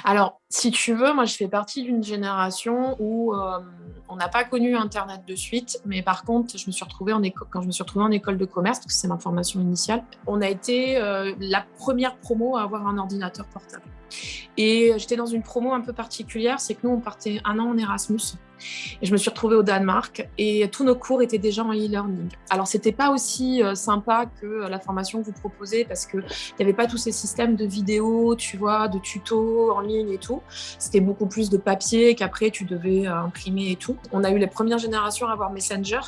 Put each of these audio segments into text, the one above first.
Alors, si tu veux, moi, je fais partie d'une génération où on n'a pas connu Internet de suite, mais par contre, je me suis retrouvée quand je me suis retrouvée en école de commerce, parce que c'est ma formation initiale, on a été la première promo à avoir un ordinateur portable. Et j'étais dans une promo un peu particulière, c'est que nous, on partait un an en Erasmus. Et je me suis retrouvée au Danemark et tous nos cours étaient déjà en e-learning. Alors, c'était pas aussi sympa que la formation que vous proposez parce qu'il n'y avait pas tous ces systèmes de vidéos, tu vois, de tutos en ligne et tout. C'était beaucoup plus de papier qu'après tu devais imprimer et tout. On a eu les premières générations à avoir Messenger.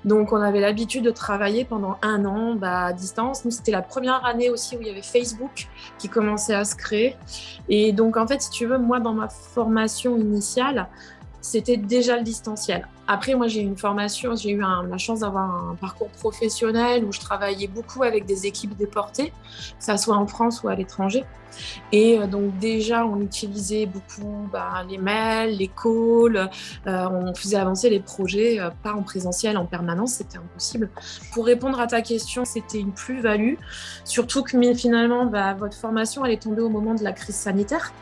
Donc, on avait l'habitude de travailler pendant un an à distance. Nous, c'était la première année aussi où il y avait Facebook qui commençait à se créer. Et donc, en fait, si tu veux, moi, dans ma formation initiale, c'était déjà le distanciel. Après, moi, j'ai eu la chance d'avoir un parcours professionnel où je travaillais beaucoup avec des équipes déportées, que ça soit en France ou à l'étranger. Et donc déjà, on utilisait beaucoup les mails, les calls, on faisait avancer les projets, pas en présentiel en permanence, c'était impossible. Pour répondre à ta question, c'était une plus-value, surtout que finalement, votre formation, elle est tombée au moment de la crise sanitaire.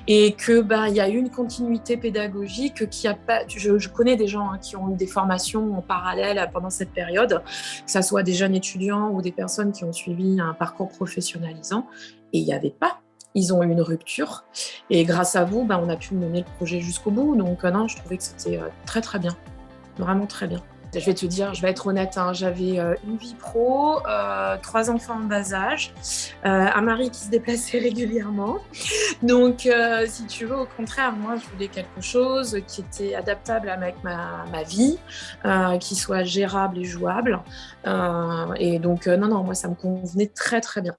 Et que il y a eu une continuité pédagogique qui a pas. Je connais des gens qui ont eu des formations en parallèle pendant cette période, que ça soit des jeunes étudiants ou des personnes qui ont suivi un parcours professionnalisant, et il n'y avait pas. Ils ont eu une rupture et grâce à vous, on a pu mener le projet jusqu'au bout. Donc non, je trouvais que c'était très très bien, vraiment très bien. Je vais te dire, je vais être honnête, j'avais une vie pro, 3 enfants en bas âge, un mari qui se déplaçait régulièrement. Donc, si tu veux, au contraire, moi, je voulais quelque chose qui était adaptable avec ma vie, qui soit gérable et jouable. Et donc, non, moi, ça me convenait très, très bien.